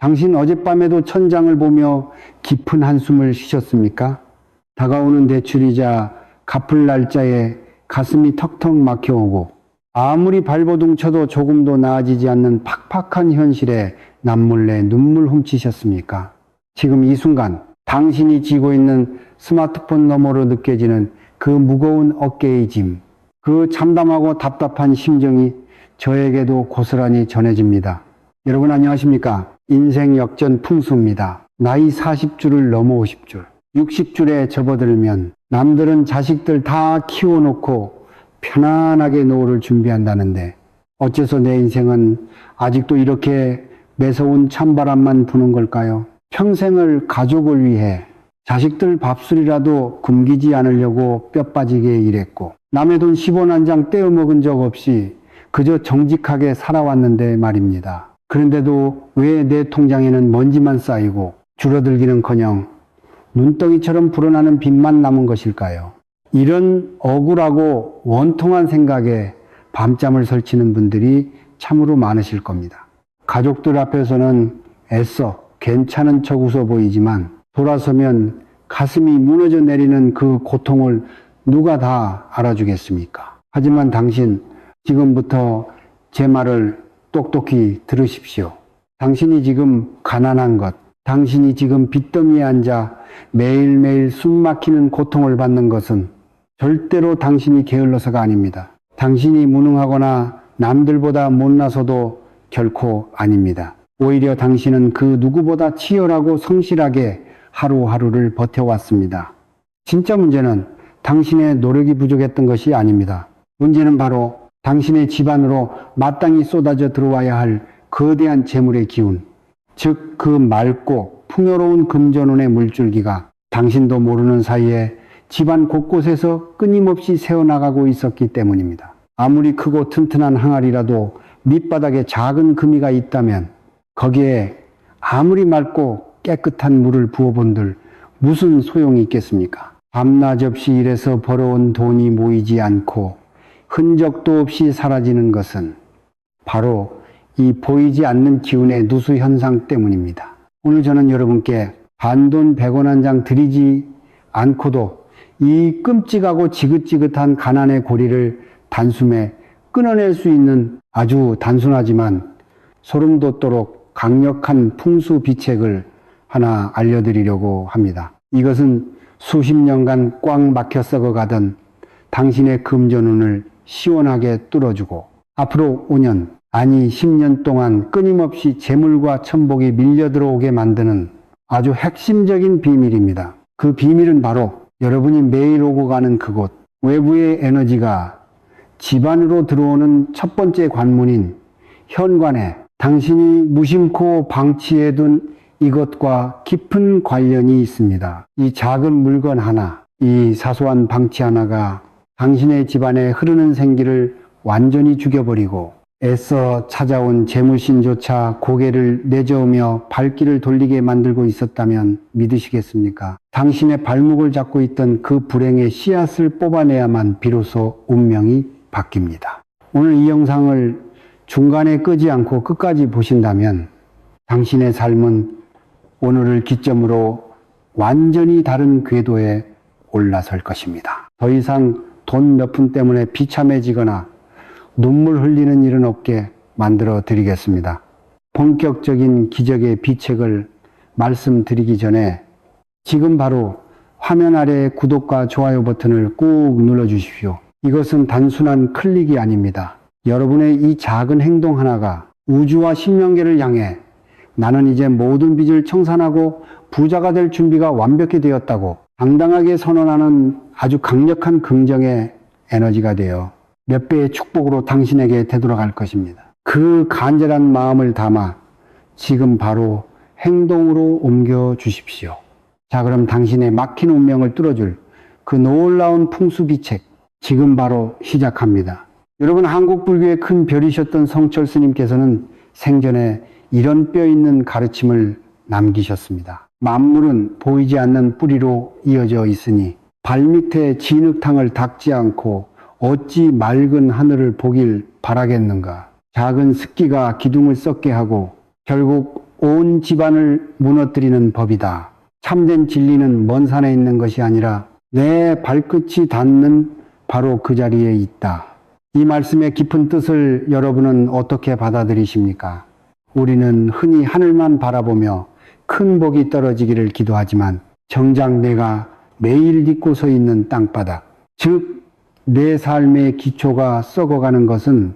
당신 어젯밤에도 천장을 보며 깊은 한숨을 쉬셨습니까? 다가오는 대출이자 갚을 날짜에 가슴이 턱턱 막혀오고 아무리 발버둥 쳐도 조금도 나아지지 않는 팍팍한 현실에 남몰래 눈물 훔치셨습니까? 지금 이 순간 당신이 쥐고 있는 스마트폰 너머로 느껴지는 그 무거운 어깨의 짐, 그 참담하고 답답한 심정이 저에게도 고스란히 전해집니다. 여러분 안녕하십니까? 인생 역전 풍수입니다. 나이 40줄을 넘어 50줄, 60줄에 접어들면 남들은 자식들 다 키워놓고 편안하게 노후를 준비한다는데 어째서 내 인생은 아직도 이렇게 매서운 찬바람만 부는 걸까요? 평생을 가족을 위해 자식들 밥술이라도 굶기지 않으려고 뼈 빠지게 일했고 남의 돈 10원 한 장 떼어먹은 적 없이 그저 정직하게 살아왔는데 말입니다. 그런데도 왜 내 통장에는 먼지만 쌓이고 줄어들기는커녕 눈덩이처럼 불어나는 빚만 남은 것일까요? 이런 억울하고 원통한 생각에 밤잠을 설치는 분들이 참으로 많으실 겁니다. 가족들 앞에서는 애써 괜찮은 척 웃어 보이지만 돌아서면 가슴이 무너져 내리는 그 고통을 누가 다 알아주겠습니까? 하지만 당신 지금부터 제 말을 똑똑히 들으십시오. 당신이 지금 가난한 것, 당신이 지금 빚더미에 앉아 매일매일 숨막히는 고통을 받는 것은 절대로 당신이 게을러서가 아닙니다. 당신이 무능하거나 남들보다 못나서도 결코 아닙니다. 오히려 당신은 그 누구보다 치열하고 성실하게 하루하루를 버텨왔습니다. 진짜 문제는 당신의 노력이 부족했던 것이 아닙니다. 문제는 바로 당신의 집안으로 마땅히 쏟아져 들어와야 할 거대한 재물의 기운, 즉 그 맑고 풍요로운 금전운의 물줄기가 당신도 모르는 사이에 집안 곳곳에서 끊임없이 새어나가고 있었기 때문입니다. 아무리 크고 튼튼한 항아리라도 밑바닥에 작은 금이가 있다면 거기에 아무리 맑고 깨끗한 물을 부어본들 무슨 소용이 있겠습니까? 밤낮 없이 일해서 벌어온 돈이 모이지 않고 흔적도 없이 사라지는 것은 바로 이 보이지 않는 기운의 누수 현상 때문입니다. 오늘 저는 여러분께 반돈 100원 한 장 드리지 않고도 이 끔찍하고 지긋지긋한 가난의 고리를 단숨에 끊어낼 수 있는 아주 단순하지만 소름 돋도록 강력한 풍수 비책을 하나 알려드리려고 합니다. 이것은 수십 년간 꽉 막혀 썩어가던 당신의 금전운을 시원하게 뚫어주고 앞으로 5년, 아니 10년 동안 끊임없이 재물과 천복이 밀려 들어오게 만드는 아주 핵심적인 비밀입니다. 그 비밀은 바로 여러분이 매일 오고 가는 그곳, 외부의 에너지가 집안으로 들어오는 첫 번째 관문인 현관에 당신이 무심코 방치해둔 이것과 깊은 관련이 있습니다. 이 작은 물건 하나, 이 사소한 방치 하나가 당신의 집안에 흐르는 생기를 완전히 죽여버리고 애써 찾아온 재물신조차 고개를 내저으며 발길을 돌리게 만들고 있었다면 믿으시겠습니까? 당신의 발목을 잡고 있던 그 불행의 씨앗을 뽑아내야만 비로소 운명이 바뀝니다. 오늘 이 영상을 중간에 끄지 않고 끝까지 보신다면 당신의 삶은 오늘을 기점으로 완전히 다른 궤도에 올라설 것입니다. 더 이상 돈 몇 푼 때문에 비참해지거나 눈물 흘리는 일은 없게 만들어 드리겠습니다. 본격적인 기적의 비책을 말씀드리기 전에 지금 바로 화면 아래 구독과 좋아요 버튼을 꾹 눌러 주십시오. 이것은 단순한 클릭이 아닙니다. 여러분의 이 작은 행동 하나가 우주와 신명계를 향해 나는 이제 모든 빚을 청산하고 부자가 될 준비가 완벽히 되었다고 당당하게 선언하는 아주 강력한 긍정의 에너지가 되어 몇 배의 축복으로 당신에게 되돌아갈 것입니다. 그 간절한 마음을 담아 지금 바로 행동으로 옮겨 주십시오. 자, 그럼 당신의 막힌 운명을 뚫어줄 그 놀라운 풍수비책 지금 바로 시작합니다. 여러분, 한국 불교의 큰 별이셨던 성철 스님께서는 생전에 이런 뼈 있는 가르침을 남기셨습니다. 만물은 보이지 않는 뿌리로 이어져 있으니 발밑에 진흙탕을 닦지 않고 어찌 맑은 하늘을 보길 바라겠는가. 작은 습기가 기둥을 썩게 하고 결국 온 집안을 무너뜨리는 법이다. 참된 진리는 먼 산에 있는 것이 아니라 내 발끝이 닿는 바로 그 자리에 있다. 이 말씀의 깊은 뜻을 여러분은 어떻게 받아들이십니까? 우리는 흔히 하늘만 바라보며 큰 복이 떨어지기를 기도하지만 정작 내가 매일 딛고 서 있는 땅바닥, 즉 내 삶의 기초가 썩어가는 것은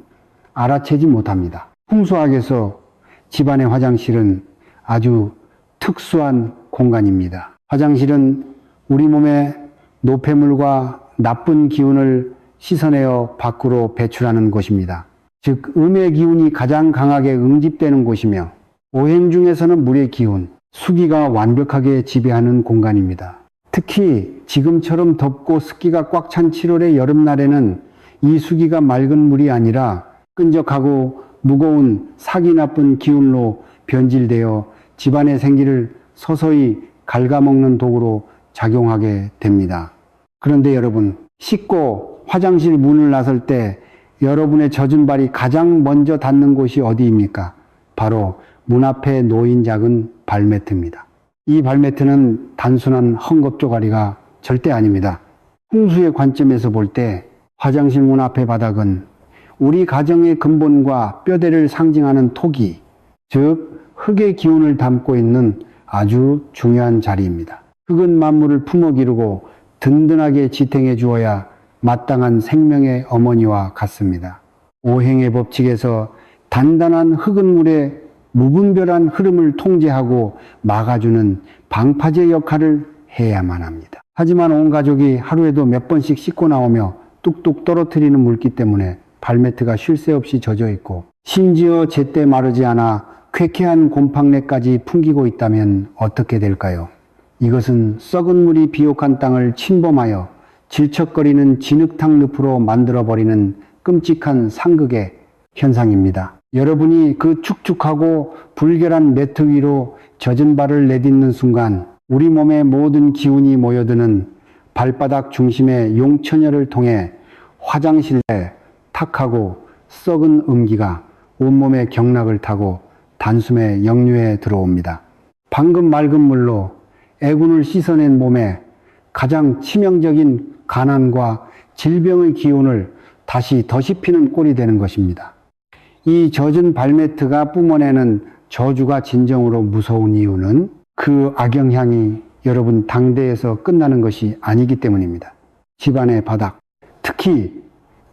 알아채지 못합니다. 풍수학에서 집안의 화장실은 아주 특수한 공간입니다. 화장실은 우리 몸의 노폐물과 나쁜 기운을 씻어내어 밖으로 배출하는 곳입니다. 즉 음의 기운이 가장 강하게 응집되는 곳이며 오행 중에서는 물의 기운, 수기가 완벽하게 지배하는 공간입니다. 특히 지금처럼 덥고 습기가 꽉 찬 7월의 여름날에는 이 수기가 맑은 물이 아니라 끈적하고 무거운 사기 나쁜 기운로 변질되어 집안의 생기를 서서히 갉아먹는 도구로 작용하게 됩니다. 그런데 여러분, 씻고 화장실 문을 나설 때 여러분의 젖은 발이 가장 먼저 닿는 곳이 어디입니까? 바로 문 앞에 놓인 작은 발매트입니다. 이 발매트는 단순한 헝겊 조가리가 절대 아닙니다. 풍수의 관점에서 볼 때 화장실 문 앞의 바닥은 우리 가정의 근본과 뼈대를 상징하는 토기, 즉 흙의 기운을 담고 있는 아주 중요한 자리입니다. 흙은 만물을 품어 기르고 든든하게 지탱해 주어야 마땅한 생명의 어머니와 같습니다. 오행의 법칙에서 단단한 흙은 물의 무분별한 흐름을 통제하고 막아주는 방파제 역할을 해야만 합니다. 하지만 온 가족이 하루에도 몇 번씩 씻고 나오며 뚝뚝 떨어뜨리는 물기 때문에 발매트가 쉴 새 없이 젖어 있고 심지어 제때 마르지 않아 쾌쾌한 곰팡내까지 풍기고 있다면 어떻게 될까요? 이것은 썩은 물이 비옥한 땅을 침범하여 질척거리는 진흙탕 늪으로 만들어버리는 끔찍한 상극의 현상입니다. 여러분이 그 축축하고 불결한 매트 위로 젖은 발을 내딛는 순간 우리 몸의 모든 기운이 모여드는 발바닥 중심의 용천혈을 통해 화장실에 탁하고 썩은 음기가 온몸의 경락을 타고 단숨에 역류해 들어옵니다. 방금 맑은 물로 애군을 씻어낸 몸에 가장 치명적인 가난과 질병의 기운을 다시 더씹히는 꼴이 되는 것입니다. 이 젖은 발매트가 뿜어내는 저주가 진정으로 무서운 이유는 그 악영향이 여러분 당대에서 끝나는 것이 아니기 때문입니다. 집안의 바닥, 특히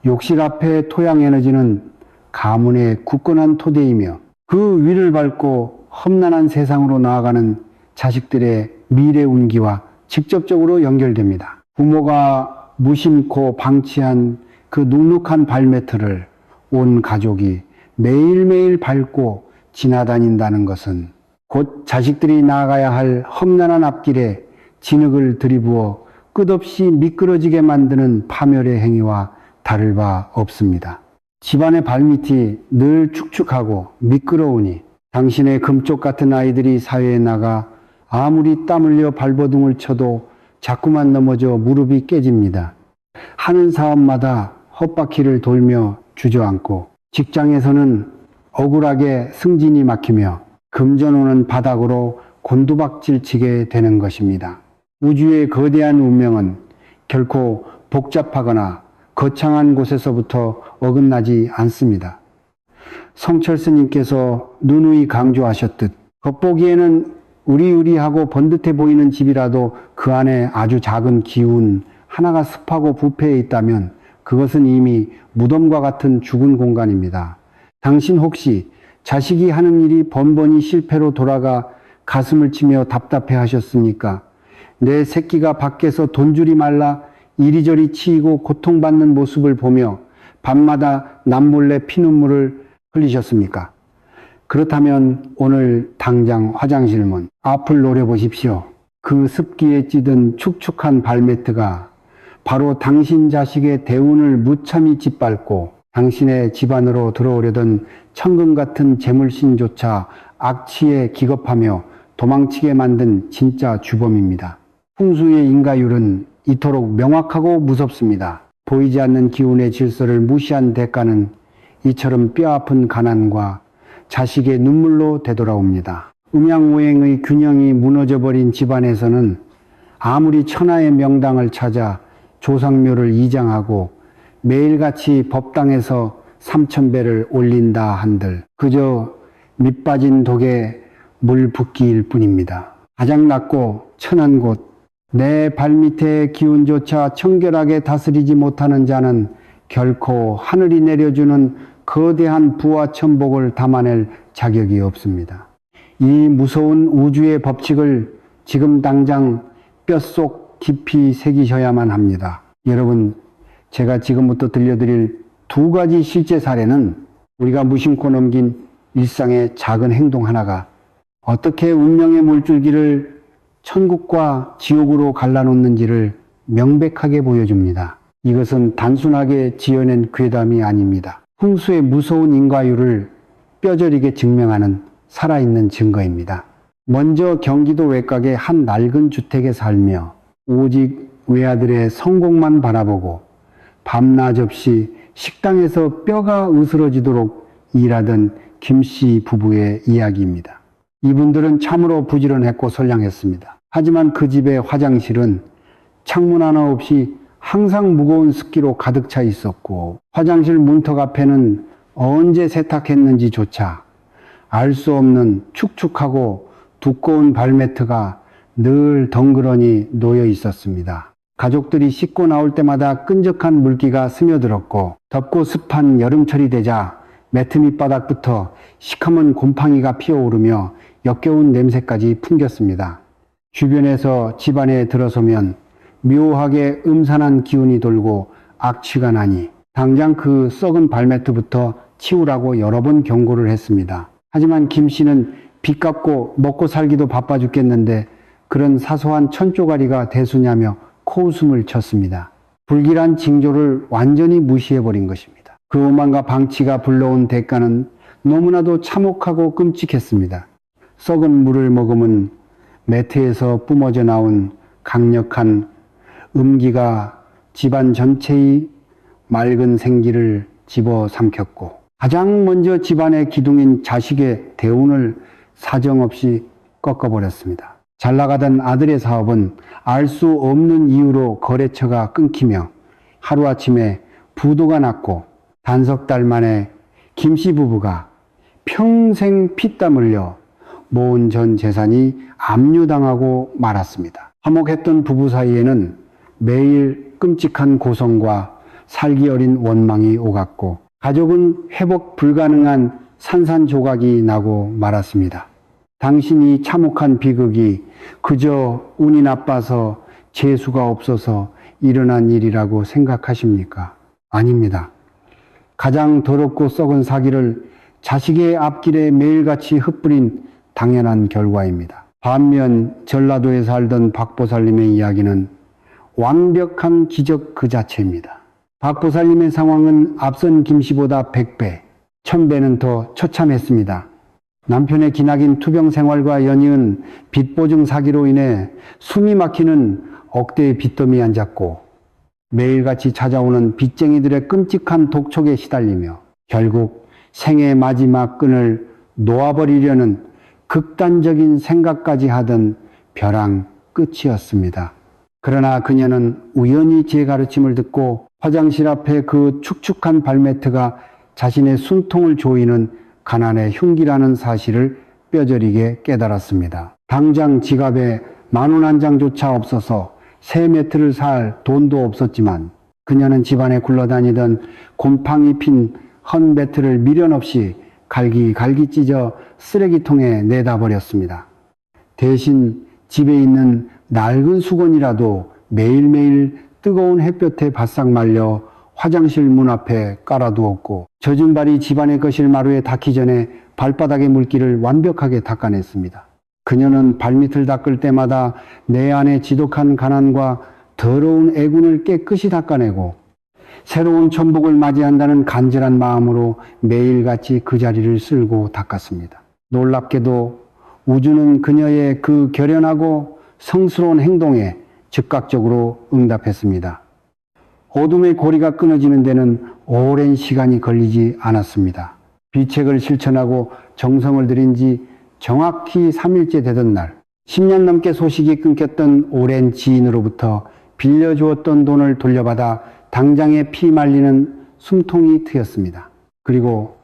욕실 앞의 토양 에너지는 가문의 굳건한 토대이며 그 위를 밟고 험난한 세상으로 나아가는 자식들의 미래 운기와 직접적으로 연결됩니다. 부모가 무심코 방치한 그 눅눅한 발매트를 온 가족이 매일매일 밟고 지나다닌다는 것은 곧 자식들이 나아가야 할 험난한 앞길에 진흙을 들이부어 끝없이 미끄러지게 만드는 파멸의 행위와 다를 바 없습니다. 집안의 발밑이 늘 축축하고 미끄러우니 당신의 금쪽 같은 아이들이 사회에 나가 아무리 땀 흘려 발버둥을 쳐도 자꾸만 넘어져 무릎이 깨집니다. 하는 사업마다 헛바퀴를 돌며 주저앉고 직장에서는 억울하게 승진이 막히며 금전오는 바닥으로 곤두박질치게 되는 것입니다. 우주의 거대한 운명은 결코 복잡하거나 거창한 곳에서부터 어긋나지 않습니다. 성철 스님께서 누누이 강조하셨듯 겉보기에는 으리으리하고 번듯해 보이는 집이라도 그 안에 아주 작은 기운 하나가 습하고 부패해 있다면 그것은 이미 무덤과 같은 죽은 공간입니다. 당신 혹시 자식이 하는 일이 번번이 실패로 돌아가 가슴을 치며 답답해 하셨습니까? 내 새끼가 밖에서 돈줄이 말라 이리저리 치이고 고통받는 모습을 보며 밤마다 남몰래 피눈물을 흘리셨습니까? 그렇다면 오늘 당장 화장실 문 앞을 노려보십시오. 그 습기에 찌든 축축한 발매트가 바로 당신 자식의 대운을 무참히 짓밟고 당신의 집안으로 들어오려던 천금 같은 재물신조차 악취에 기겁하며 도망치게 만든 진짜 주범입니다. 풍수의 인가율은 이토록 명확하고 무섭습니다. 보이지 않는 기운의 질서를 무시한 대가는 이처럼 뼈아픈 가난과 자식의 눈물로 되돌아옵니다. 음양오행의 균형이 무너져버린 집안에서는 아무리 천하의 명당을 찾아 조상묘를 이장하고 매일같이 법당에서 삼천배를 올린다 한들 그저 밑빠진 독에 물 붓기일 뿐입니다. 가장 낮고 천한 곳, 내 발밑의 기운조차 청결하게 다스리지 못하는 자는 결코 하늘이 내려주는 거대한 부와 천복을 담아낼 자격이 없습니다. 이 무서운 우주의 법칙을 지금 당장 뼛속 깊이 새기셔야만 합니다. 여러분, 제가 지금부터 들려드릴 두 가지 실제 사례는 우리가 무심코 넘긴 일상의 작은 행동 하나가 어떻게 운명의 물줄기를 천국과 지옥으로 갈라놓는지를 명백하게 보여줍니다. 이것은 단순하게 지어낸 괴담이 아닙니다. 풍수의 무서운 인과율을 뼈저리게 증명하는 살아있는 증거입니다. 먼저 경기도 외곽의 한 낡은 주택에 살며 오직 외아들의 성공만 바라보고 밤낮 없이 식당에서 뼈가 으스러지도록 일하던 김씨 부부의 이야기입니다. 이분들은 참으로 부지런했고 선량했습니다. 하지만 그 집의 화장실은 창문 하나 없이 항상 무거운 습기로 가득 차 있었고 화장실 문턱 앞에는 언제 세탁했는지조차 알 수 없는 축축하고 두꺼운 발매트가 늘 덩그러니 놓여 있었습니다. 가족들이 씻고 나올 때마다 끈적한 물기가 스며들었고 덥고 습한 여름철이 되자 매트 밑바닥부터 시커먼 곰팡이가 피어오르며 역겨운 냄새까지 풍겼습니다. 주변에서 집안에 들어서면 묘하게 음산한 기운이 돌고 악취가 나니 당장 그 썩은 발매트부터 치우라고 여러 번 경고를 했습니다. 하지만 김 씨는 빚 갚고 먹고 살기도 바빠 죽겠는데 그런 사소한 천조가리가 대수냐며 코웃음을 쳤습니다. 불길한 징조를 완전히 무시해버린 것입니다. 그 오만과 방치가 불러온 대가는 너무나도 참혹하고 끔찍했습니다. 썩은 물을 머금은 매트에서 뿜어져 나온 강력한 음기가 집안 전체의 맑은 생기를 집어삼켰고 가장 먼저 집안의 기둥인 자식의 대운을 사정없이 꺾어버렸습니다. 잘 나가던 아들의 사업은 알 수 없는 이유로 거래처가 끊기며 하루아침에 부도가 났고 단석 달 만에 김씨 부부가 평생 피땀 흘려 모은 전 재산이 압류당하고 말았습니다. 화목했던 부부 사이에는 매일 끔찍한 고성과 살기 어린 원망이 오갔고 가족은 회복 불가능한 산산조각이 나고 말았습니다. 당신이 참혹한 비극이 그저 운이 나빠서 재수가 없어서 일어난 일이라고 생각하십니까? 아닙니다. 가장 더럽고 썩은 사기를 자식의 앞길에 매일같이 흩뿌린 당연한 결과입니다. 반면 전라도에 살던 박보살님의 이야기는 완벽한 기적 그 자체입니다. 박보살님의 상황은 앞선 김씨보다 100배, 1000배는 더 처참했습니다. 남편의 기나긴 투병 생활과 연이은 빚보증 사기로 인해 숨이 막히는 억대의 빚더미에 앉았고 매일같이 찾아오는 빚쟁이들의 끔찍한 독촉에 시달리며 결국 생의 마지막 끈을 놓아버리려는 극단적인 생각까지 하던 벼랑 끝이었습니다. 그러나 그녀는 우연히 제 가르침을 듣고 화장실 앞에 그 축축한 발매트가 자신의 숨통을 조이는 가난의 흉기라는 사실을 뼈저리게 깨달았습니다. 당장 지갑에 10,000원 한 장조차 없어서 새 매트를 살 돈도 없었지만 그녀는 집안에 굴러다니던 곰팡이 핀 헌 매트를 미련 없이 갈기갈기 찢어 쓰레기통에 내다 버렸습니다. 대신 집에 있는 낡은 수건이라도 매일매일 뜨거운 햇볕에 바싹 말려 화장실 문 앞에 깔아두었고 젖은 발이 집안의 거실 마루에 닿기 전에 발바닥의 물기를 완벽하게 닦아냈습니다. 그녀는 발밑을 닦을 때마다 내 안의 지독한 가난과 더러운 애군을 깨끗이 닦아내고 새로운 천복을 맞이한다는 간절한 마음으로 매일같이 그 자리를 쓸고 닦았습니다. 놀랍게도 우주는 그녀의 그 결연하고 성스러운 행동에 즉각적으로 응답했습니다. 어둠의 고리가 끊어지는 데는 오랜 시간이 걸리지 않았습니다. 비책을 실천하고 정성을 들인 지 정확히 3일째 되던 날 10년 넘게 소식이 끊겼던 오랜 지인으로부터 빌려주었던 돈을 돌려받아 당장에 피 말리는 숨통이 트였습니다. 그리고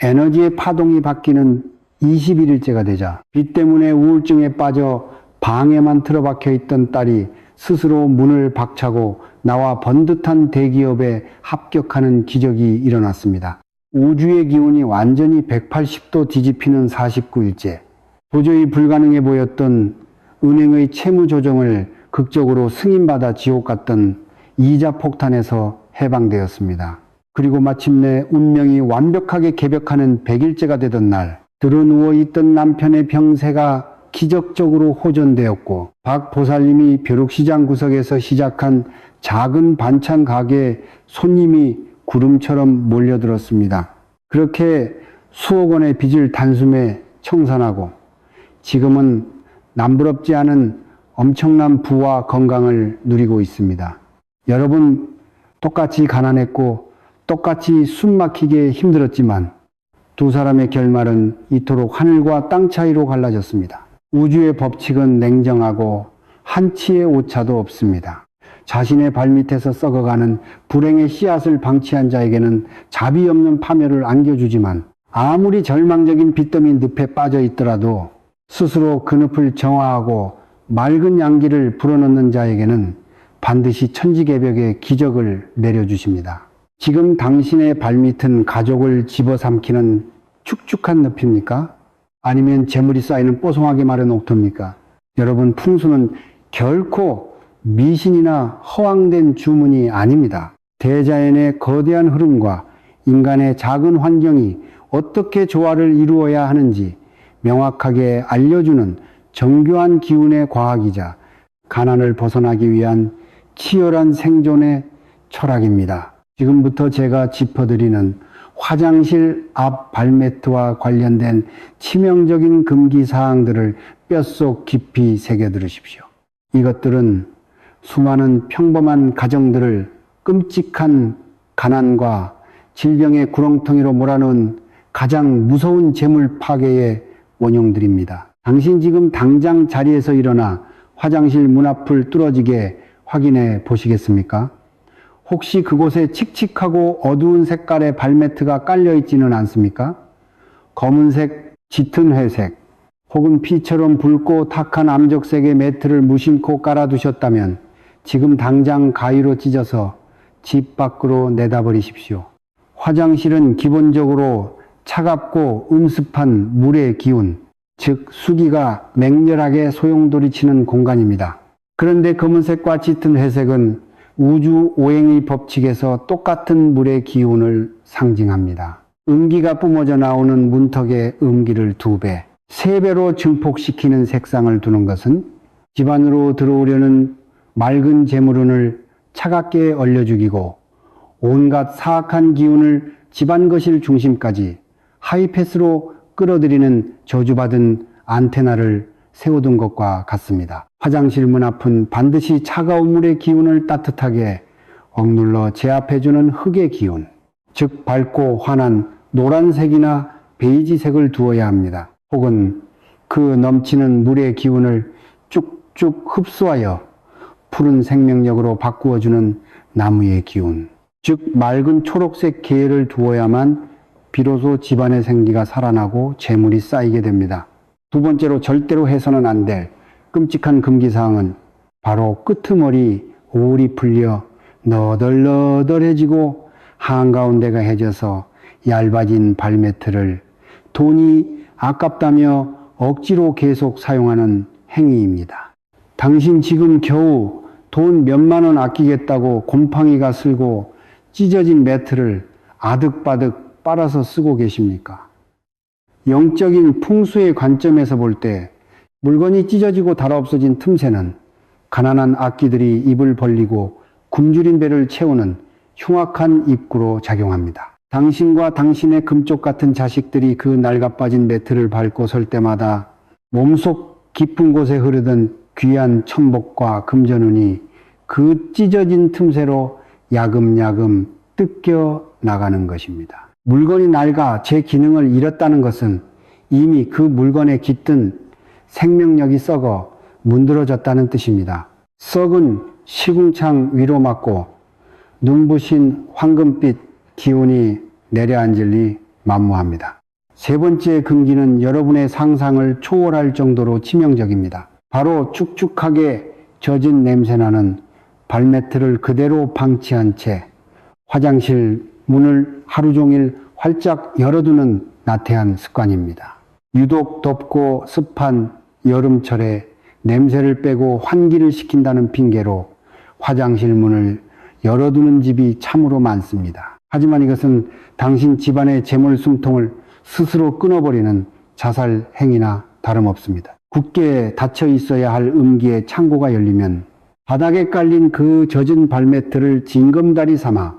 에너지의 파동이 바뀌는 21일째가 되자 빚 때문에 우울증에 빠져 방에만 틀어박혀 있던 딸이 스스로 문을 박차고 나와 번듯한 대기업에 합격하는 기적이 일어났습니다. 우주의 기운이 완전히 180도 뒤집히는 49일째. 도저히 불가능해 보였던 은행의 채무 조정을 극적으로 승인받아 지옥 갔던 이자 폭탄에서 해방되었습니다. 그리고 마침내 운명이 완벽하게 개벽하는 100일째가 되던 날, 드러누워 있던 남편의 병세가 기적적으로 호전되었고 박 보살님이 벼룩시장 구석에서 시작한 작은 반찬 가게에 손님이 구름처럼 몰려들었습니다. 그렇게 수억 원의 빚을 단숨에 청산하고 지금은 남부럽지 않은 엄청난 부와 건강을 누리고 있습니다. 여러분 똑같이 가난했고 똑같이 숨막히게 힘들었지만 두 사람의 결말은 이토록 하늘과 땅 차이로 갈라졌습니다. 우주의 법칙은 냉정하고 한치의 오차도 없습니다. 자신의 발밑에서 썩어가는 불행의 씨앗을 방치한 자에게는 자비 없는 파멸을 안겨주지만 아무리 절망적인 빚더미 늪에 빠져 있더라도 스스로 그 늪을 정화하고 맑은 양기를 불어넣는 자에게는 반드시 천지개벽의 기적을 내려주십니다. 지금 당신의 발밑은 가족을 집어삼키는 축축한 늪입니까? 아니면 재물이 쌓이는 뽀송하게 마른 옥토입니까? 여러분, 풍수는 결코 미신이나 허황된 주문이 아닙니다. 대자연의 거대한 흐름과 인간의 작은 환경이 어떻게 조화를 이루어야 하는지 명확하게 알려주는 정교한 기운의 과학이자 가난을 벗어나기 위한 치열한 생존의 철학입니다. 지금부터 제가 짚어드리는 화장실 앞 발매트와 관련된 치명적인 금기 사항들을 뼛속 깊이 새겨 들으십시오. 이것들은 수많은 평범한 가정들을 끔찍한 가난과 질병의 구렁텅이로 몰아넣은 가장 무서운 재물 파괴의 원흉들입니다. 당신 지금 당장 자리에서 일어나 화장실 문 앞을 뚫어지게 확인해 보시겠습니까? 혹시 그곳에 칙칙하고 어두운 색깔의 발매트가 깔려 있지는 않습니까? 검은색, 짙은 회색, 혹은 피처럼 붉고 탁한 암적색의 매트를 무심코 깔아두셨다면 지금 당장 가위로 찢어서 집 밖으로 내다버리십시오. 화장실은 기본적으로 차갑고 음습한 물의 기운, 즉 수기가 맹렬하게 소용돌이치는 공간입니다. 그런데 검은색과 짙은 회색은 우주 오행의 법칙에서 똑같은 물의 기운을 상징합니다. 음기가 뿜어져 나오는 문턱에 음기를 2배, 3배로 증폭시키는 색상을 두는 것은 집안으로 들어오려는 맑은 재물운을 차갑게 얼려 죽이고 온갖 사악한 기운을 집안 거실 중심까지 하이패스로 끌어들이는 저주받은 안테나를 세워둔 것과 같습니다. 화장실 문 앞은 반드시 차가운 물의 기운을 따뜻하게 억눌러 제압해주는 흙의 기운, 즉 밝고 환한 노란색이나 베이지색을 두어야 합니다. 혹은 그 넘치는 물의 기운을 쭉쭉 흡수하여 푸른 생명력으로 바꾸어주는 나무의 기운, 즉 맑은 초록색 계열을 두어야만 비로소 집안의 생기가 살아나고 재물이 쌓이게 됩니다. 두 번째로 절대로 해서는 안 될 끔찍한 금기사항은 바로 끄트머리 오울이 풀려 너덜너덜해지고 한가운데가 해져서 얇아진 발매트를 돈이 아깝다며 억지로 계속 사용하는 행위입니다. 당신 지금 겨우 돈 몇만 원 아끼겠다고 곰팡이가 슬고 찢어진 매트를 아득바득 빨아서 쓰고 계십니까? 영적인 풍수의 관점에서 볼 때 물건이 찢어지고 달아없어진 틈새는 가난한 악귀들이 입을 벌리고 굶주린 배를 채우는 흉악한 입구로 작용합니다. 당신과 당신의 금쪽 같은 자식들이 그 낡아빠진 매트를 밟고 설 때마다 몸속 깊은 곳에 흐르던 귀한 천복과 금전운이 그 찢어진 틈새로 야금야금 뜯겨 나가는 것입니다. 물건이 낡아 제 기능을 잃었다는 것은 이미 그 물건에 깃든 생명력이 썩어 문드러졌다는 뜻입니다. 썩은 시궁창 위로 맞고 눈부신 황금빛 기운이 내려앉을 리 만무합니다. 세 번째 금기는 여러분의 상상을 초월할 정도로 치명적입니다. 바로 축축하게 젖은 냄새나는 발매트를 그대로 방치한 채 화장실 문을 하루 종일 활짝 열어두는 나태한 습관입니다. 유독 덥고 습한 여름철에 냄새를 빼고 환기를 시킨다는 핑계로 화장실 문을 열어두는 집이 참으로 많습니다. 하지만 이것은 당신 집안의 재물 숨통을 스스로 끊어버리는 자살 행위나 다름없습니다. 굳게 닫혀 있어야 할 음기의 창고가 열리면 바닥에 깔린 그 젖은 발매트를 징검다리 삼아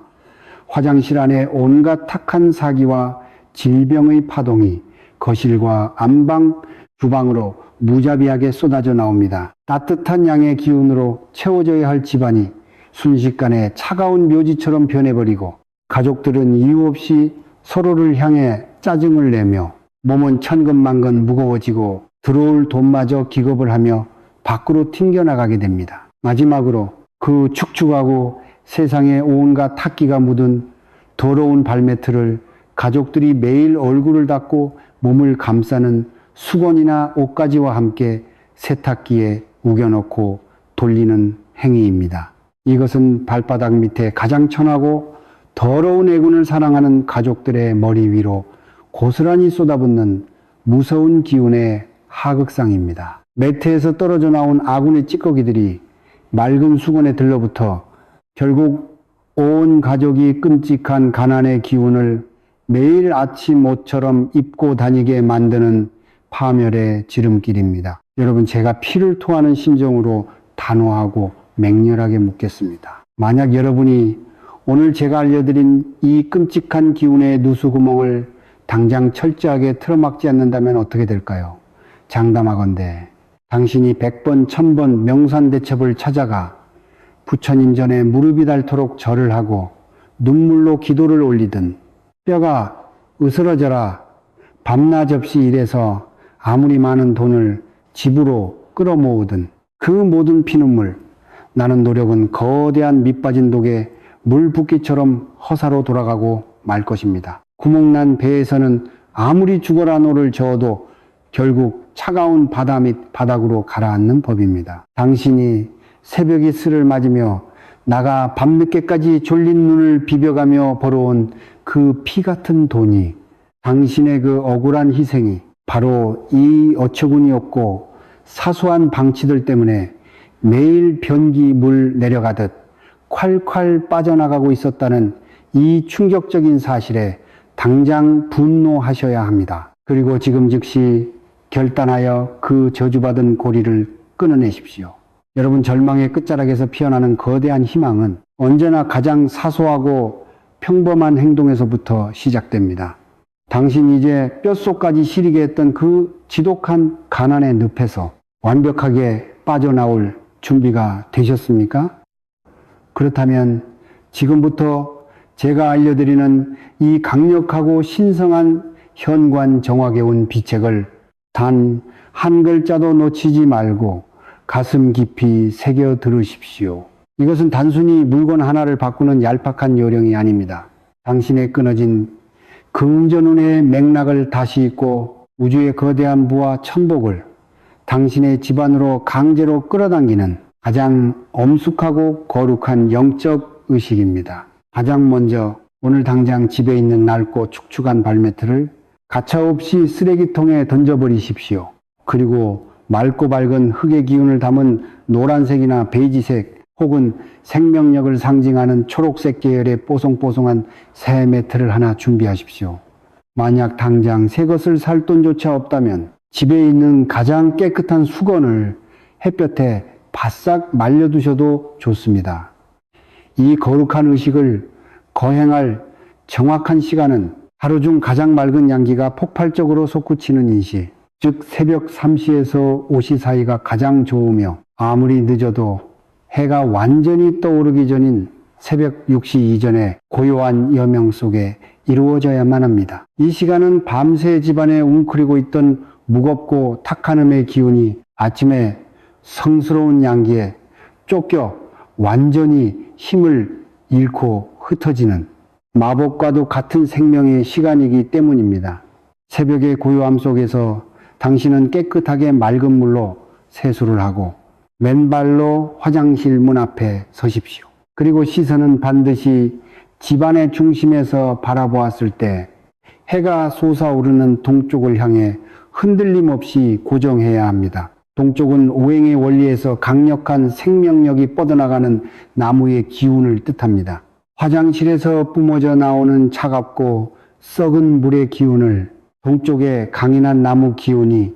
화장실 안에 온갖 탁한 사기와 질병의 파동이 거실과 안방, 주방으로 무자비하게 쏟아져 나옵니다. 따뜻한 양의 기운으로 채워져야 할 집안이 순식간에 차가운 묘지처럼 변해버리고 가족들은 이유 없이 서로를 향해 짜증을 내며 몸은 천근만근 무거워지고 들어올 돈마저 기겁을 하며 밖으로 튕겨나가게 됩니다. 마지막으로 그 축축하고 세상에 온갖 탁기가 묻은 더러운 발매트를 가족들이 매일 얼굴을 닦고 몸을 감싸는 수건이나 옷가지와 함께 세탁기에 우겨넣고 돌리는 행위입니다. 이것은 발바닥 밑에 가장 천하고 더러운 애군을 사랑하는 가족들의 머리 위로 고스란히 쏟아붓는 무서운 기운의 하극상입니다. 매트에서 떨어져 나온 아군의 찌꺼기들이 맑은 수건에 들러붙어 결국 온 가족이 끔찍한 가난의 기운을 매일 아침 옷처럼 입고 다니게 만드는 파멸의 지름길입니다. 여러분, 제가 피를 토하는 심정으로 단호하고 맹렬하게 묻겠습니다. 만약 여러분이 오늘 제가 알려드린 이 끔찍한 기운의 누수구멍을 당장 철저하게 틀어막지 않는다면 어떻게 될까요? 장담하건대 당신이 100번, 1000번 명산대첩을 찾아가 부처님 전에 무릎이 닳도록 절을 하고 눈물로 기도를 올리든 뼈가 으스러져라 밤낮 없이 일해서 아무리 많은 돈을 집으로 끌어모으든 그 모든 피눈물, 나는 노력은 거대한 밑빠진 독에 물 붓기처럼 허사로 돌아가고 말 것입니다. 구멍난 배에서는 아무리 죽어라 노를 저어도 결국 차가운 바다 밑 바닥으로 가라앉는 법입니다. 당신이 새벽이 스를 맞으며 나가 밤늦게까지 졸린 눈을 비벼가며 벌어온 그 피 같은 돈이, 당신의 그 억울한 희생이 바로 이 어처구니 없고 사소한 방치들 때문에 매일 변기 물 내려가듯 콸콸 빠져나가고 있었다는 이 충격적인 사실에 당장 분노하셔야 합니다. 그리고 지금 즉시 결단하여 그 저주받은 고리를 끊어내십시오. 여러분, 절망의 끝자락에서 피어나는 거대한 희망은 언제나 가장 사소하고 평범한 행동에서부터 시작됩니다. 당신이 이제 뼛속까지 시리게 했던 그 지독한 가난의 늪에서 완벽하게 빠져나올 준비가 되셨습니까? 그렇다면 지금부터 제가 알려드리는 이 강력하고 신성한 현관 정화개운 비책을 단 한 글자도 놓치지 말고 가슴 깊이 새겨 들으십시오. 이것은 단순히 물건 하나를 바꾸는 얄팍한 요령이 아닙니다. 당신의 끊어진 금전운의 맥락을 다시 잇고 우주의 거대한 부와 천복을 당신의 집안으로 강제로 끌어당기는 가장 엄숙하고 거룩한 영적 의식입니다. 가장 먼저 오늘 당장 집에 있는 낡고 축축한 발매트를 가차없이 쓰레기통에 던져버리십시오. 그리고 맑고 밝은 흙의 기운을 담은 노란색이나 베이지색 혹은 생명력을 상징하는 초록색 계열의 뽀송뽀송한 새 매트를 하나 준비하십시오. 만약 당장 새 것을 살 돈조차 없다면 집에 있는 가장 깨끗한 수건을 햇볕에 바싹 말려두셔도 좋습니다. 이 거룩한 의식을 거행할 정확한 시간은 하루 중 가장 맑은 양기가 폭발적으로 솟구치는 인시, 즉 새벽 3시에서 5시 사이가 가장 좋으며 아무리 늦어도 해가 완전히 떠오르기 전인 새벽 6시 이전에 고요한 여명 속에 이루어져야만 합니다. 이 시간은 밤새 집안에 웅크리고 있던 무겁고 탁한 음의 기운이 아침에 성스러운 양기에 쫓겨 완전히 힘을 잃고 흩어지는 마법과도 같은 생명의 시간이기 때문입니다. 새벽의 고요함 속에서 당신은 깨끗하게 맑은 물로 세수를 하고 맨발로 화장실 문 앞에 서십시오. 그리고 시선은 반드시 집안의 중심에서 바라보았을 때 해가 솟아오르는 동쪽을 향해 흔들림 없이 고정해야 합니다. 동쪽은 오행의 원리에서 강력한 생명력이 뻗어나가는 나무의 기운을 뜻합니다. 화장실에서 뿜어져 나오는 차갑고 썩은 물의 기운을 동쪽의 강인한 나무 기운이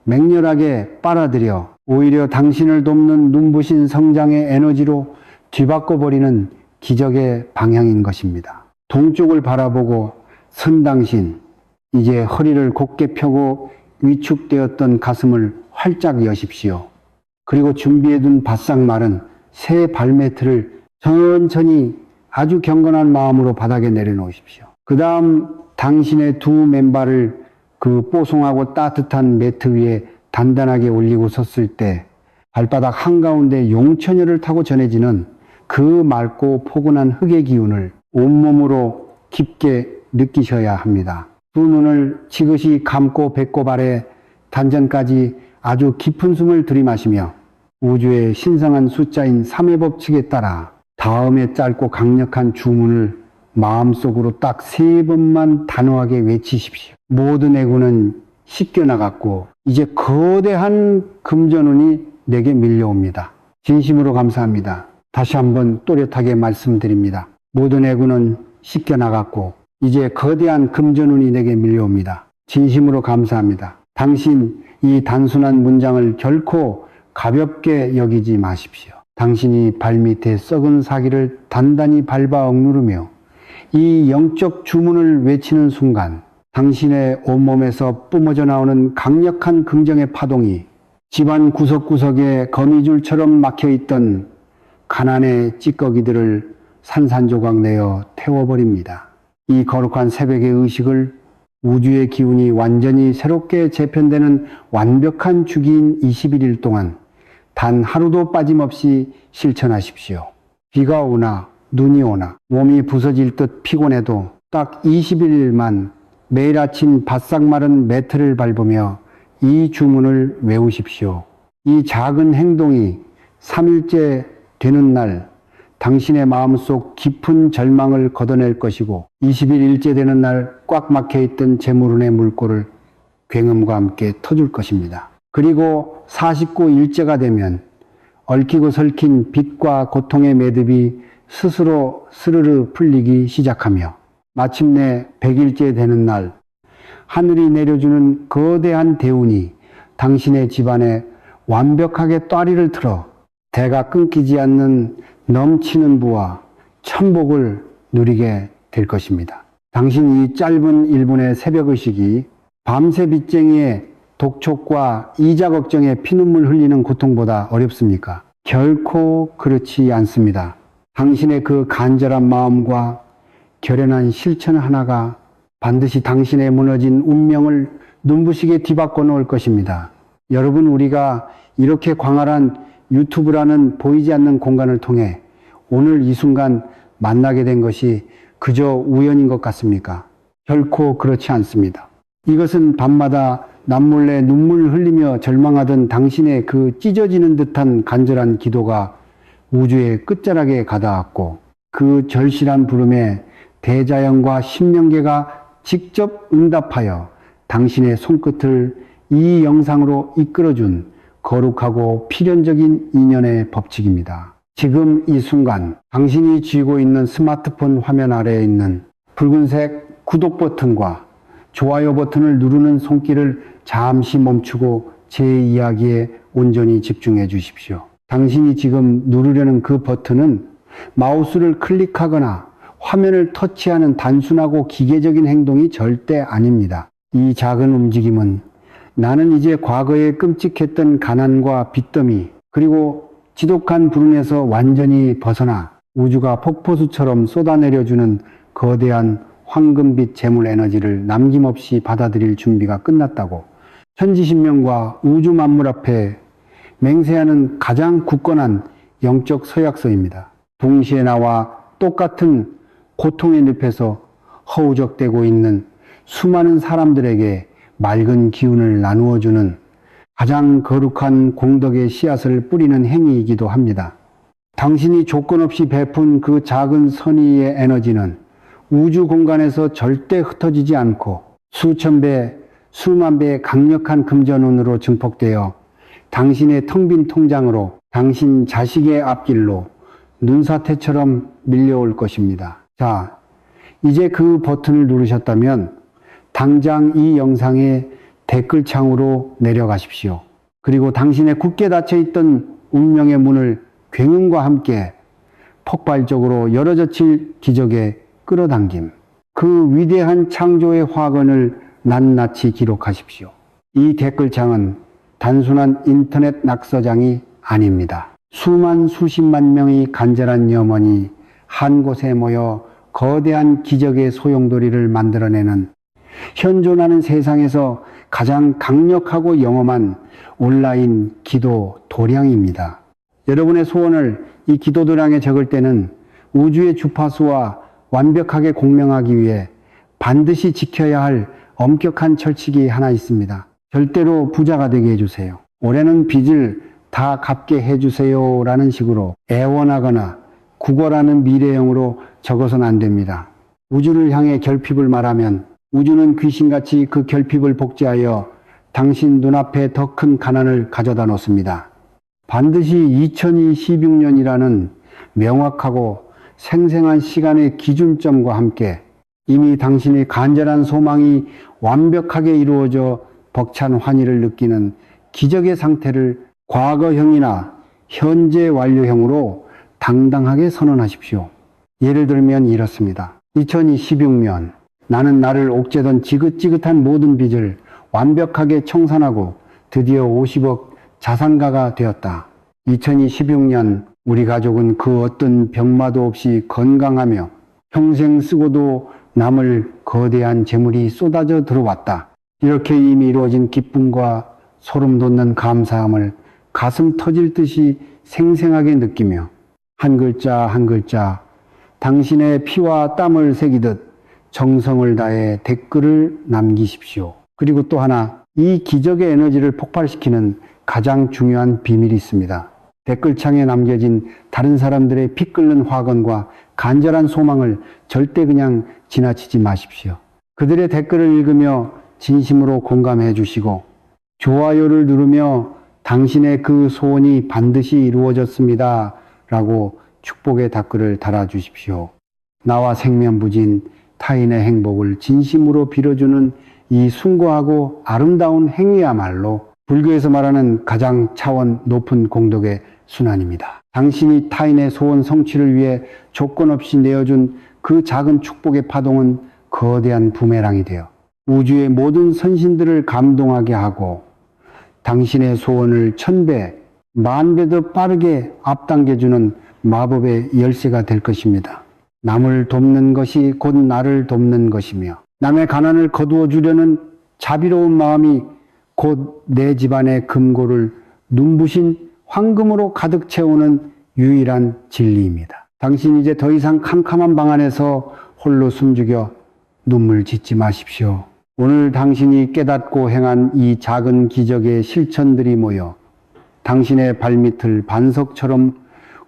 맹렬하게 빨아들여 오히려 당신을 돕는 눈부신 성장의 에너지로 뒤바꿔버리는 기적의 방향인 것입니다. 동쪽을 바라보고 선 당신, 이제 허리를 곧게 펴고 위축되었던 가슴을 활짝 여십시오. 그리고 준비해둔 바싹 마른 새 발매트를 천천히 아주 경건한 마음으로 바닥에 내려놓으십시오. 그 다음 당신의 두 맨발을 그 뽀송하고 따뜻한 매트 위에 단단하게 올리고 섰을 때 발바닥 한가운데 용천열을 타고 전해지는 그 맑고 포근한 흙의 기운을 온몸으로 깊게 느끼셔야 합니다. 두 눈을 지그시 감고 배꼽 아래 단전까지 아주 깊은 숨을 들이마시며 우주의 신성한 숫자인 3의 법칙에 따라 다음에 짧고 강력한 주문을 마음속으로 딱 3번만 단호하게 외치십시오. 모든 애구는 씻겨나갔고 이제 거대한 금전운이 내게 밀려옵니다. 진심으로 감사합니다. 다시 한번 또렷하게 말씀드립니다. 모든 애구는 씻겨나갔고 이제 거대한 금전운이 내게 밀려옵니다. 진심으로 감사합니다. 당신 이 단순한 문장을 결코 가볍게 여기지 마십시오. 당신이 발밑에 썩은 사기를 단단히 밟아 억누르며 이 영적 주문을 외치는 순간 당신의 온몸에서 뿜어져 나오는 강력한 긍정의 파동이 집안 구석구석에 거미줄처럼 막혀있던 가난의 찌꺼기들을 산산조각 내어 태워버립니다. 이 거룩한 새벽의 의식을 우주의 기운이 완전히 새롭게 재편되는 완벽한 주기인 21일 동안 단 하루도 빠짐없이 실천하십시오. 비가 오나 눈이 오나 몸이 부서질 듯 피곤해도 딱 21일만 매일 아침 바싹 마른 매트를 밟으며 이 주문을 외우십시오. 이 작은 행동이 3일째 되는 날 당신의 마음속 깊은 절망을 걷어낼 것이고 21일째 되는 날 꽉 막혀있던 재물운의 물꼬를 굉음과 함께 터줄 것입니다. 그리고 49일째가 되면 얽히고 설킨 빚과 고통의 매듭이 스스로 스르르 풀리기 시작하며 마침내 100일째 되는 날 하늘이 내려주는 거대한 대운이 당신의 집안에 완벽하게 따리를 틀어 대가 끊기지 않는 넘치는 부와 천복을 누리게 될 것입니다. 당신 이 짧은 1분의 새벽의식이 밤새 빚쟁이의 독촉과 이자 걱정에 피눈물 흘리는 고통보다 어렵습니까? 결코 그렇지 않습니다. 당신의 그 간절한 마음과 결연한 실천 하나가 반드시 당신의 무너진 운명을 눈부시게 뒤바꿔 놓을 것입니다. 여러분, 우리가 이렇게 광활한 유튜브라는 보이지 않는 공간을 통해 오늘 이 순간 만나게 된 것이 그저 우연인 것 같습니까? 결코 그렇지 않습니다. 이것은 밤마다 남몰래 눈물 흘리며 절망하던 당신의 그 찢어지는 듯한 간절한 기도가 우주의 끝자락에 가닿았고 그 절실한 부름에 대자연과 신명계가 직접 응답하여 당신의 손끝을 이 영상으로 이끌어준 거룩하고 필연적인 인연의 법칙입니다. 지금 이 순간 당신이 쥐고 있는 스마트폰 화면 아래에 있는 붉은색 구독 버튼과 좋아요 버튼을 누르는 손길을 잠시 멈추고 제 이야기에 온전히 집중해 주십시오. 당신이 지금 누르려는 그 버튼은 마우스를 클릭하거나 화면을 터치하는 단순하고 기계적인 행동이 절대 아닙니다. 이 작은 움직임은 나는 이제 과거에 끔찍했던 가난과 빚더미 그리고 지독한 불운에서 완전히 벗어나 우주가 폭포수처럼 쏟아내려주는 거대한 황금빛 재물 에너지를 남김없이 받아들일 준비가 끝났다고 천지신명과 우주 만물 앞에 맹세하는 가장 굳건한 영적 서약서입니다. 동시에 나와 똑같은 고통의 늪에서 허우적대고 있는 수많은 사람들에게 맑은 기운을 나누어주는 가장 거룩한 공덕의 씨앗을 뿌리는 행위이기도 합니다. 당신이 조건 없이 베푼 그 작은 선의의 에너지는 우주 공간에서 절대 흩어지지 않고 수천 배, 수만 배의 강력한 금전운으로 증폭되어 당신의 텅 빈 통장으로 당신 자식의 앞길로 눈사태처럼 밀려올 것입니다. 자, 이제 그 버튼을 누르셨다면 당장 이 영상의 댓글창으로 내려가십시오. 그리고 당신의 굳게 닫혀있던 운명의 문을 굉음과 함께 폭발적으로 열어젖힐 기적에 끌어당김. 그 위대한 창조의 화근을 낱낱이 기록하십시오. 이 댓글창은 단순한 인터넷 낙서장이 아닙니다. 수십만 명의 간절한 염원이 한 곳에 모여 거대한 기적의 소용돌이를 만들어내는 현존하는 세상에서 가장 강력하고 영험한 온라인 기도 도량입니다. 여러분의 소원을 이 기도 도량에 적을 때는 우주의 주파수와 완벽하게 공명하기 위해 반드시 지켜야 할 엄격한 철칙이 하나 있습니다. 절대로 부자가 되게 해주세요. 올해는 빚을 다 갚게 해주세요 라는 식으로 애원하거나 구걸하는 미래형으로 적어서는 안 됩니다. 우주를 향해 결핍을 말하면 우주는 귀신같이 그 결핍을 복제하여 당신 눈앞에 더 큰 가난을 가져다 놓습니다. 반드시 2026년이라는 명확하고 생생한 시간의 기준점과 함께 이미 당신의 간절한 소망이 완벽하게 이루어져 벅찬 환희를 느끼는 기적의 상태를 과거형이나 현재 완료형으로 당당하게 선언하십시오. 예를 들면 이렇습니다. 2026년 나는 나를 옥죄던 지긋지긋한 모든 빚을 완벽하게 청산하고 드디어 50억 자산가가 되었다. 2026년 우리 가족은 그 어떤 병마도 없이 건강하며 평생 쓰고도 남을 거대한 재물이 쏟아져 들어왔다. 이렇게 이미 이루어진 기쁨과 소름 돋는 감사함을 가슴 터질 듯이 생생하게 느끼며 한 글자 한 글자 당신의 피와 땀을 새기듯 정성을 다해 댓글을 남기십시오. 그리고 또 하나, 이 기적의 에너지를 폭발시키는 가장 중요한 비밀이 있습니다. 댓글창에 남겨진 다른 사람들의 피 끓는 화건과 간절한 소망을 절대 그냥 지나치지 마십시오. 그들의 댓글을 읽으며 진심으로 공감해 주시고 좋아요를 누르며 당신의 그 소원이 반드시 이루어졌습니다 라고 축복의 댓글을 달아주십시오. 나와 생면부진 타인의 행복을 진심으로 빌어주는 이 숭고하고 아름다운 행위야말로 불교에서 말하는 가장 차원 높은 공덕의 순환입니다. 당신이 타인의 소원 성취를 위해 조건 없이 내어준 그 작은 축복의 파동은 거대한 부메랑이 되어 우주의 모든 선신들을 감동하게 하고 당신의 소원을 1000배, 10,000배 더 빠르게 앞당겨주는 마법의 열쇠가 될 것입니다. 남을 돕는 것이 곧 나를 돕는 것이며 남의 가난을 거두어 주려는 자비로운 마음이 곧 내 집안의 금고를 눈부신 황금으로 가득 채우는 유일한 진리입니다. 당신 이제 더 이상 캄캄한 방 안에서 홀로 숨죽여 눈물 짓지 마십시오. 오늘 당신이 깨닫고 행한 이 작은 기적의 실천들이 모여 당신의 발밑을 반석처럼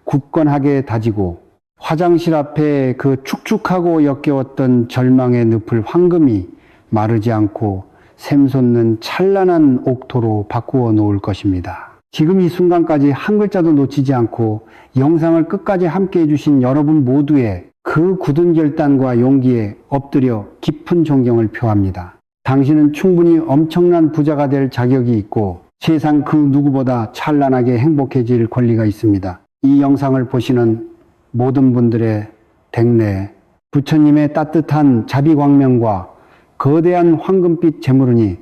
굳건하게 다지고 화장실 앞에 그 축축하고 역겨웠던 절망의 늪을 황금이 마르지 않고 샘솟는 찬란한 옥토로 바꾸어 놓을 것입니다. 지금 이 순간까지 한 글자도 놓치지 않고 영상을 끝까지 함께 해주신 여러분 모두의 그 굳은 결단과 용기에 엎드려 깊은 존경을 표합니다. 당신은 충분히 엄청난 부자가 될 자격이 있고 세상 그 누구보다 찬란하게 행복해질 권리가 있습니다. 이 영상을 보시는 모든 분들의 댁내 부처님의 따뜻한 자비광명과 거대한 황금빛 재물운이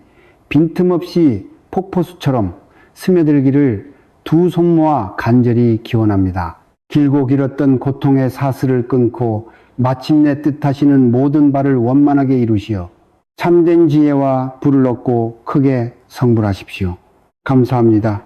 빈틈없이 폭포수처럼 스며들기를 두 손 모아 간절히 기원합니다. 길고 길었던 고통의 사슬을 끊고 마침내 뜻하시는 모든 바를 원만하게 이루시어 참된 지혜와 부를 얻고 크게 성불하십시오. 감사합니다.